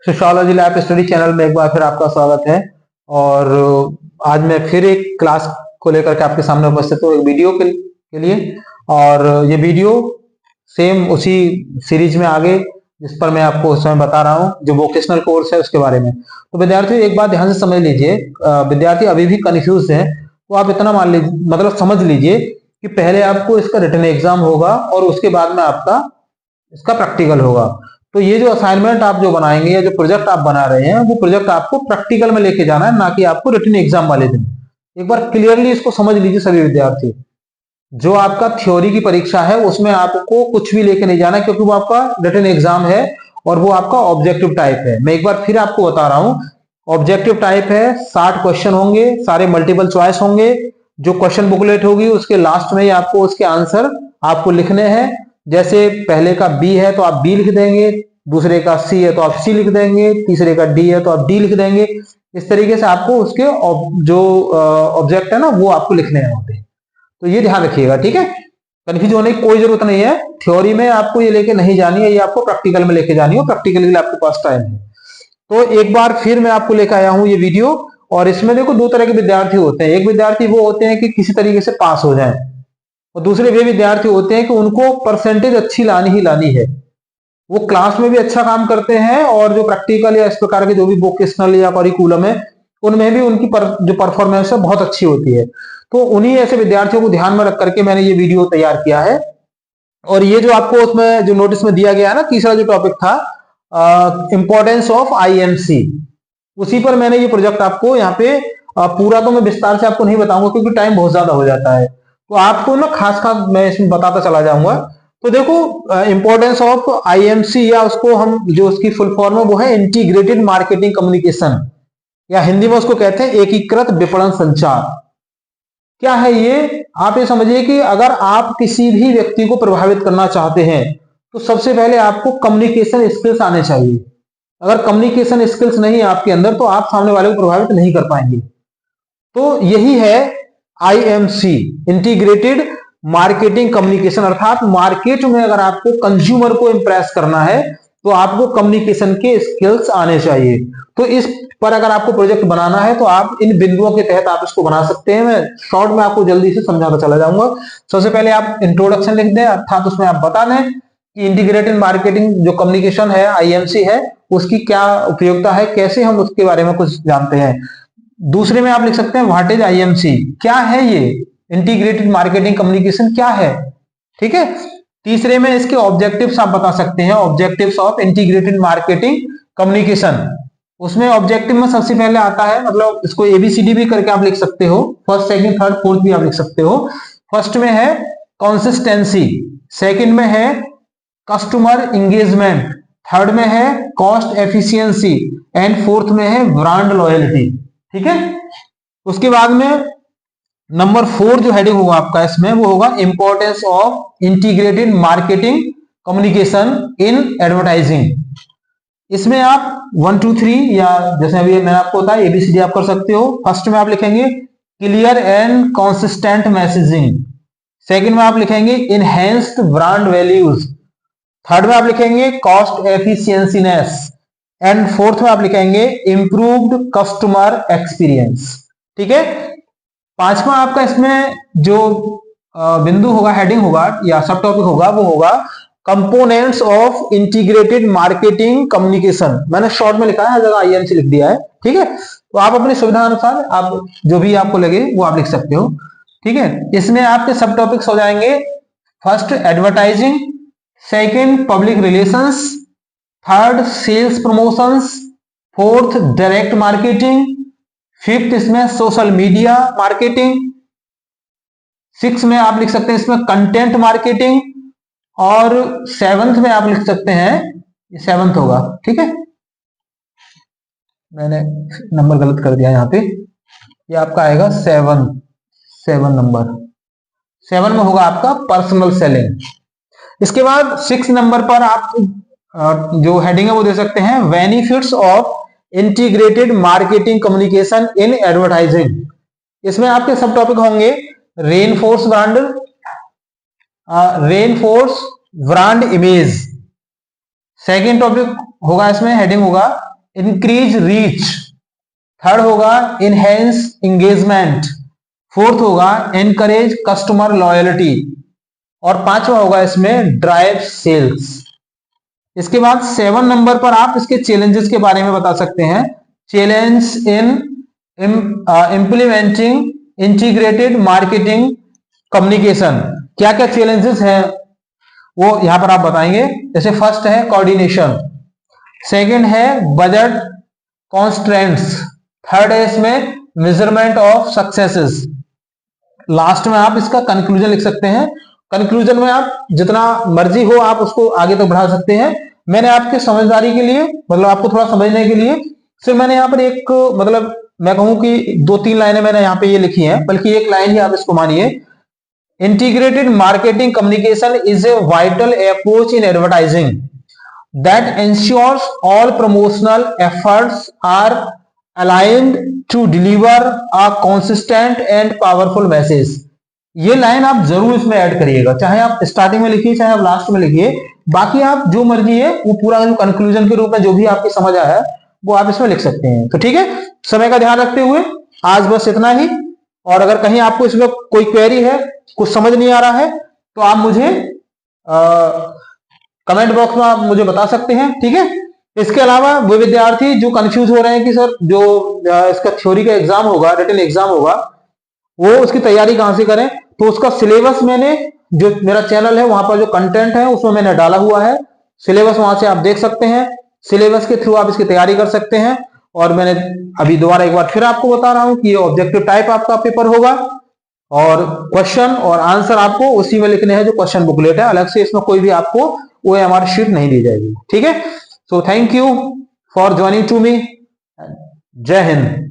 Sociology lab study channel में एक बार फिर आपका स्वागत है। और आज मैं फिर एक क्लास को लेकर के आपके सामने उपस्थित हूँ, एक वीडियो के लिए। और ये वीडियो सेम उसी सीरीज में आगे जिस पर मैं आपको उस समय बता रहा हूँ, जो वोकेशनल कोर्स है उसके बारे में। तो विद्यार्थियों एक बात ध्यान से समझ लीजिए, विद्यार्थी अभी भी कंफ्यूज है तो आप इतना मान लीजिए, मतलब समझ लीजिए कि पहले आपको इसका रिटन एग्जाम होगा और उसके बाद में आपका इसका प्रैक्टिकल होगा। तो ये जो असाइनमेंट आप जो बनाएंगे या जो प्रोजेक्ट आप बना रहे हैं, वो प्रोजेक्ट आपको प्रैक्टिकल में लेके जाना है, ना कि आपको रिटन एग्जाम वाले दिन। एक बार क्लियरली इसको समझ लीजिए सभी विद्यार्थी। जो आपका थ्योरी की परीक्षा है उसमें आपको कुछ भी लेके नहीं जाना, क्योंकि वो आपका रिटन एग्जाम है और वो आपका ऑब्जेक्टिव टाइप है। मैं एक बार फिर आपको बता रहा हूं, ऑब्जेक्टिव टाइप है, 60 क्वेश्चन होंगे, सारे मल्टीपल चॉइस होंगे। जो क्वेश्चन बुकलेट होगी उसके लास्ट में ही आपको उसके आंसर आपको लिखने हैं। जैसे पहले का बी है तो आप बी लिख देंगे, दूसरे का सी है तो आप सी लिख देंगे, तीसरे का डी है तो आप डी लिख देंगे। इस तरीके से आपको उसके जो ऑब्जेक्ट है ना वो आपको लिखने हैं। तो ये ध्यान रखिएगा, ठीक है। कंफ्यूज होने की कोई जरूरत नहीं है। थ्योरी में आपको ये लेके नहीं जानी है, ये आपको प्रैक्टिकल में लेके जानी है, प्रैक्टिकल के लिए आपके पास टाइम है। तो एक बार फिर मैं आपको लेकर आया हूं ये वीडियो। और इसमें देखो दो तरह के विद्यार्थी होते हैं। एक विद्यार्थी वो होते हैं कि किसी तरीके से पास हो जाएं, और दूसरे वे विद्यार्थी होते हैं कि उनको परसेंटेज अच्छी लानी ही लानी है। वो क्लास में भी अच्छा काम करते हैं और जो प्रैक्टिकल या इस प्रकार के जो भी वोकेशनल या करिकुलम है उनमें भी उनकी जो परफॉर्मेंस है बहुत अच्छी होती है। तो उन्हीं ऐसे विद्यार्थियों को ध्यान में रख करके मैंने ये वीडियो तैयार किया है। और ये जो आपको उसमें जो नोटिस में दिया गया है ना, तीसरा जो टॉपिक था, इंपॉर्टेंस ऑफ आईएमसी, उसी पर मैंने ये प्रोजेक्ट आपको यहाँ पे पूरा तो मैं विस्तार से आपको नहीं बताऊंगा क्योंकि टाइम बहुत ज्यादा हो जाता है। तो आपको ना खास खास मैं इसमें बताता चला जाऊंगा। तो देखो, इंपॉर्टेंस ऑफ आईएमसी, या उसको हम जो उसकी फुल फॉर्म है वो है इंटीग्रेटेड मार्केटिंग कम्युनिकेशन, या हिंदी में उसको कहते हैं एकीकृत विपणन संचार। क्या है ये? आप ये समझिए कि अगर आप किसी भी व्यक्ति को प्रभावित करना चाहते हैं तो सबसे पहले आपको कम्युनिकेशन स्किल्स आने चाहिए। अगर कम्युनिकेशन स्किल्स नहीं है आपके अंदर तो आप सामने वाले को प्रभावित नहीं कर पाएंगे। तो यही है आईएमसी, इंटीग्रेटेड मार्केटिंग कम्युनिकेशन। अर्थात मार्केट में अगर आपको कंज्यूमर को इंप्रेस करना है तो आपको कम्युनिकेशन के स्किल्स आने चाहिए। तो इस पर अगर आपको प्रोजेक्ट बनाना है तो आप इन बिंदुओं के तहत आप इसको बना सकते हैं। मैं शॉर्ट में आपको जल्दी से समझाता चला जाऊंगा। सबसे पहले आप इंट्रोडक्शन लिख दें, अर्थात उसमें आप बता दें कि इंटीग्रेटेड मार्केटिंग जो कम्युनिकेशन है, आईएमसी है, उसकी क्या उपयोगिता है, कैसे हम उसके बारे में कुछ जानते हैं। दूसरे में आप लिख सकते हैं व्हाट इज आईएमसी, क्या है ये इंटीग्रेटेड मार्केटिंग कम्युनिकेशन, क्या है, ठीक है। तीसरे में इसके ऑब्जेक्टिव्स आप बता सकते हैं, objectives of integrated marketing communication. उसमें ऑब्जेक्टिव में सबसे पहले आता है, मतलब इसको एबीसीडी भी करके आप लिख सकते हो, फर्स्ट सेकंड थर्ड फोर्थ भी आप लिख सकते हो। फर्स्ट में है कंसिस्टेंसी, सेकंड में है कस्टमर इंगेजमेंट, थर्ड में है कॉस्ट एफिशिएंसी, एंड फोर्थ में है ब्रांड लॉयल्टी, ठीक है। उसके बाद में नंबर 4 जो हेडिंग होगा आपका इसमें वो होगा importance of integrated marketing communication in advertising. इसमें आप 1 2 3 या जैसे अभी मैंने आपको बताया एबीसीडी आप कर सकते हो। फर्स्ट में आप लिखेंगे clear and consistent messaging, second में आप लिखेंगे इनहेंस्ड ब्रांड वैल्यूज, थर्ड में आप लिखेंगे कॉस्ट एफिशिएंसीनेस, एंड फोर्थ में आप लिखेंगे इंप्रूव्ड कस्टमर एक्सपीरियंस, ठीक है। पांचवा आपका इसमें जो बिंदु होगा, हेडिंग होगा या सब टॉपिक होगा, वो होगा components of integrated marketing communication. मैंने शॉर्ट में लिखा है, हर जगह आईएमसी लिख दिया है, ठीक है। तो आप अपनी सुविधा अनुसार आप जो भी आपको लगे वो आप लिख सकते हो, ठीक है। इसमें आपके सब टॉपिक्स हो जाएंगे, first advertising, second public relations, third sales promotions, fourth direct marketing, fifth इसमें सोशल मीडिया मार्केटिंग, सिक्स में आप लिख सकते हैं इसमें कंटेंट मार्केटिंग, और सेवंथ में आप लिख सकते हैं, ये सेवंथ होगा, ठीक है। मैंने नंबर गलत कर दिया यहाँ पे, ये आपका आएगा सेवन नंबर, 7 में होगा आपका पर्सनल सेलिंग। इसके बाद 6 नंबर पर आप जो हेडिंग है वो दे सकते हैं benefits of integrated marketing communication in advertising. इसमें आपके सब टॉपिक होंगे reinforce brand image. Second topic होगा, इसमें हेडिंग होगा इंक्रीज रीच, थर्ड होगा इनहेंस एंगेजमेंट, फोर्थ होगा एनकरेज कस्टमर लॉयल्टी, और पांचवा होगा इसमें ड्राइव सेल्स। इसके बाद 7 नंबर पर आप इसके चैलेंजेस के बारे में बता सकते हैं। Challenge in implementing integrated marketing communication, क्या क्या चैलेंजेस हैं वो यहां पर आप बताएंगे। जैसे फर्स्ट है कोऑर्डिनेशन, सेकंड है बजट कॉन्स्ट्रेंट्स, थर्ड है इसमें मेजरमेंट ऑफ सक्सेसेस, लास्ट में आप इसका कंक्लूजन लिख सकते हैं। कंक्लूजन में आप जितना मर्जी हो आप उसको आगे तक बढ़ा सकते हैं। मैंने आपके समझदारी के लिए, मतलब आपको थोड़ा समझने के लिए सिर्फ मैंने यहाँ पर एक, मतलब मैं कहूं कि 2-3 लाइनें मैंने यहाँ पे ये लिखी हैं, बल्कि एक लाइन ही आप इसको मानिए। Integrated marketing communication is a vital approach in advertising that ensures all promotional efforts are aligned to deliver a consistent and powerful message। ये लाइन आप जरूर इसमें ऐड करिएगा, चाहे आप स्टार्टिंग में लिखिए चाहे आप लास्ट में लिखिए, बाकी आप जो मर्जी है वो पूरा कंक्लूजन के रूप में जो भी आपकी समझ आया है वो आप इसमें लिख सकते हैं। तो ठीक है, समय का ध्यान रखते हुए आज बस इतना ही, और अगर कहीं आपको इसमें कोई क्वेरी है, कुछ समझ नहीं आ रहा है, तो आप मुझे कमेंट बॉक्स में आप मुझे बता सकते हैं। ठीक है, इसके अलावा वो विद्यार्थी जो कंफ्यूज हो रहे हैं कि सर जो इसका थ्योरी का एग्जाम होगा, रिटन एग्जाम होगा, वो उसकी तैयारी कहां से करें, तो उसका सिलेबस मैंने, जो मेरा चैनल है वहां पर जो कंटेंट है उसमें मैंने डाला हुआ है, सिलेबस वहां से आप देख सकते हैं, सिलेबस के थ्रू आप इसकी तैयारी कर सकते हैं। और मैंने अभी दोबारा एक बार फिर आपको बता रहा हूं कि ये ऑब्जेक्टिव टाइप आपका पेपर होगा, और क्वेश्चन और आंसर आपको उसी में लिखने हैं जो क्वेश्चन बुकलेट है, अलग से इसमें कोई भी आपको OMR शीट नहीं दी जाएगी। ठीक है, so thank you for joining to me, जय हिंद।